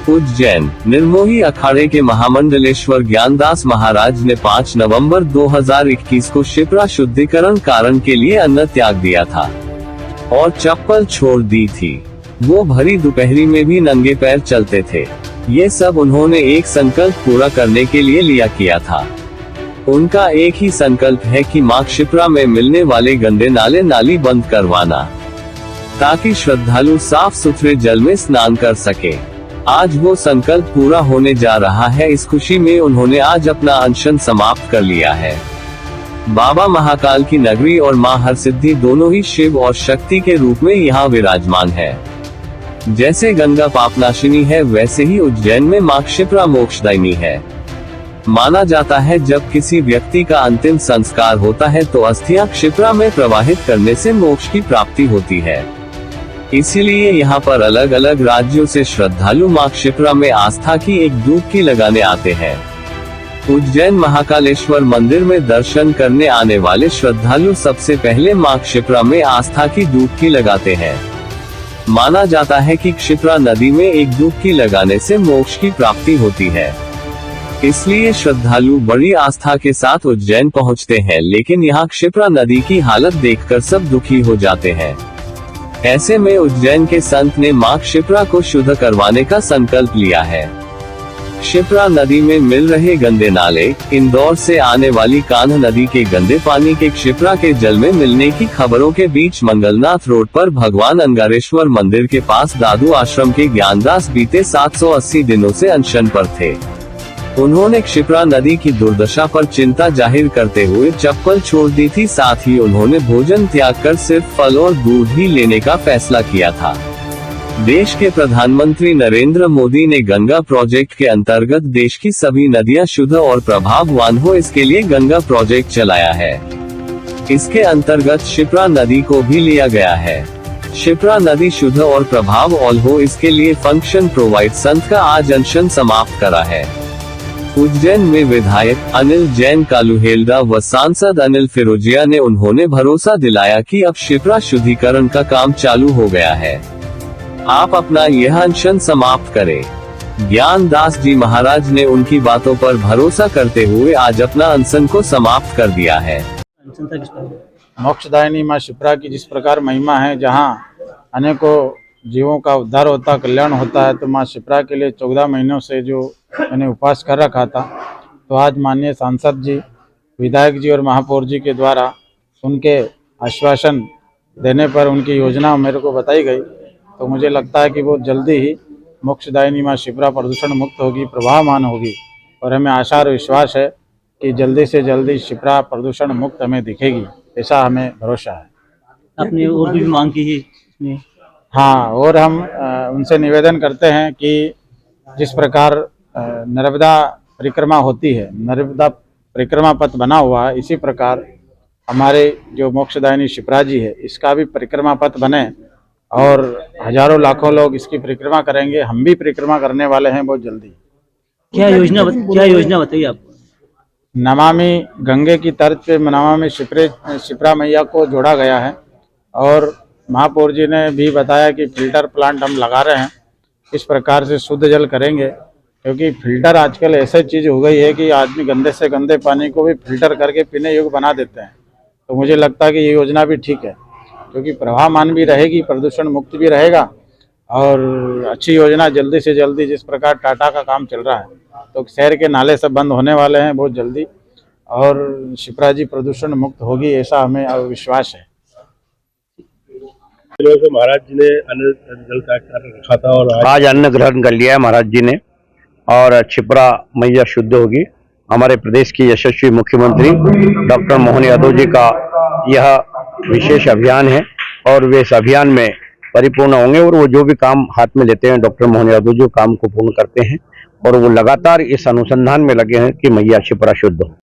उज्जैन निर्मोही अखाड़े के महामंडलेश्वर ज्ञानदास महाराज ने 5 नवंबर 2021 को क्षिप्रा शुद्धिकरण कारण के लिए अन्न त्याग दिया था और चप्पल छोड़ दी थी। वो भरी दोपहरी में भी नंगे पैर चलते थे। ये सब उन्होंने एक संकल्प पूरा करने के लिए लिया किया था। उनका एक ही संकल्प है कि मां क्षिप्रा में मिलने वाले गंदे नाले नाली बंद करवाना, ताकि श्रद्धालु साफ सुथरे जल में स्नान कर सके। आज वो संकल्प पूरा होने जा रहा है। इस खुशी में उन्होंने आज अपना अनशन समाप्त कर लिया है। बाबा महाकाल की नगरी और मां हरसिद्धि दोनों ही शिव और शक्ति के रूप में यहाँ विराजमान है। जैसे गंगा पापनाशिनी है, वैसे ही उज्जैन में मां क्षिप्रा मोक्षदायिनी है। माना जाता है जब किसी व्यक्ति का अंतिम संस्कार होता है तो अस्थियां क्षिप्रा में प्रवाहित करने से मोक्ष की प्राप्ति होती है। इसीलिए यहाँ पर अलग अलग राज्यों से श्रद्धालु मां क्षिप्रा में आस्था की एक डुबकी लगाने आते हैं। उज्जैन महाकालेश्वर मंदिर में दर्शन करने आने वाले श्रद्धालु सबसे पहले मां क्षिप्रा में आस्था की डुबकी लगाते हैं। माना जाता है कि क्षिप्रा नदी में एक डुबकी लगाने से मोक्ष की प्राप्ति होती है। इसलिए श्रद्धालु बड़ी आस्था के साथ उज्जैन पहुँचते हैं, लेकिन यहाँ क्षिप्रा नदी की हालत देखकर सब दुखी हो जाते हैं। ऐसे में उज्जैन के संत ने मां क्षिप्रा को शुद्ध करवाने का संकल्प लिया है। क्षिप्रा नदी में मिल रहे गंदे नाले, इंदौर से आने वाली कान्ह नदी के गंदे पानी के क्षिप्रा के जल में मिलने की खबरों के बीच मंगलनाथ रोड पर भगवान अंगारेश्वर मंदिर के पास दादू आश्रम के ज्ञानदास बीते 780 दिनों से अनशन पर थे। उन्होंने क्षिप्रा नदी की दुर्दशा पर चिंता जाहिर करते हुए चप्पल छोड़ दी थी। साथ ही उन्होंने भोजन त्याग कर सिर्फ फल और दूध ही लेने का फैसला किया था। देश के प्रधानमंत्री नरेंद्र मोदी ने गंगा प्रोजेक्ट के अंतर्गत देश की सभी नदियां शुद्ध और प्रभाववान हो, इसके लिए गंगा प्रोजेक्ट चलाया है। इसके अंतर्गत क्षिप्रा नदी को भी लिया गया है। क्षिप्रा नदी शुद्ध और प्रभाववान हो, इसके लिए फंक्शन प्रोवाइड संत का आज अनशन समाप्त करा है। उज्जैन में विधायक अनिल जैन कालूहेल्दा व सांसद अनिल फिरोजिया ने उन्होंने भरोसा दिलाया कि अब क्षिप्रा शुद्धिकरण का काम चालू हो गया है। आप अपना यह अनशन समाप्त करें। ज्ञानदास जी महाराज ने उनकी बातों पर भरोसा करते हुए आज अपना अनशन को समाप्त कर दिया है। मोक्षदायिनी मां क्षिप्रा की जिस प्रकार महिमा है, जहाँ अनेकों जीवों का उद्धार होता, कल्याण होता है, तो मां क्षिप्रा के लिए 14 महीनों से जो मैंने उपवास कर रखा था, तो आज माननीय सांसद जी, विधायक जी और महापौर जी के द्वारा उनके आश्वासन देने पर उनकी योजना मेरे को बताई गई, तो मुझे लगता है कि वो जल्दी ही मोक्षदायिनी मां क्षिप्रा प्रदूषण मुक्त होगी, प्रवाहमान होगी। और हमें आशा और विश्वास है कि जल्दी से जल्दी क्षिप्रा प्रदूषण मुक्त हमें दिखेगी, ऐसा हमें भरोसा है। आपने और भी मांग की है? हाँ, और हम उनसे निवेदन करते हैं कि जिस प्रकार नर्मदा परिक्रमा होती है, नर्मदा परिक्रमा पथ बना हुआ है, इसी प्रकार हमारे जो मोक्षदायिनी क्षिप्रा जी है, इसका भी परिक्रमा पथ बने और हजारों लाखों लोग इसकी परिक्रमा करेंगे। हम भी परिक्रमा करने वाले हैं बहुत जल्दी। क्या योजना बताइए आप? नमामि गंगे की तर्ज पे नमामि क्षिप्रा मैया को जोड़ा गया है और महापौर जी ने भी बताया कि फिल्टर प्लांट हम लगा रहे हैं। इस प्रकार से शुद्ध जल करेंगे, क्योंकि फिल्टर आजकल ऐसी चीज़ हो गई है कि आदमी गंदे से गंदे पानी को भी फिल्टर करके पीने योग्य बना देते हैं। तो मुझे लगता है कि ये योजना भी ठीक है, क्योंकि प्रवाहमान भी रहेगी, प्रदूषण मुक्त भी रहेगा और अच्छी योजना। जल्दी से जल्दी जिस प्रकार टाटा का काम चल रहा है, तो शहर के नाले सब बंद होने वाले हैं बहुत जल्दी और क्षिप्रा जी प्रदूषण मुक्त होगी, ऐसा हमें विश्वास है। महाराज जी ने अन्न जल त्याग कर रखा था और आज अन्न ग्रहण कर लिया है महाराज जी ने और क्षिप्रा मैया शुद्ध होगी। हमारे प्रदेश की यशस्वी मुख्यमंत्री डॉक्टर मोहन यादव जी का यह विशेष अभियान है और वे इस अभियान में परिपूर्ण होंगे और वो जो भी काम हाथ में लेते हैं, डॉक्टर मोहन यादव जी काम को पूर्ण करते हैं और वो लगातार इस अनुसंधान में लगे हैं कि मैया क्षिप्रा शुद्ध हो।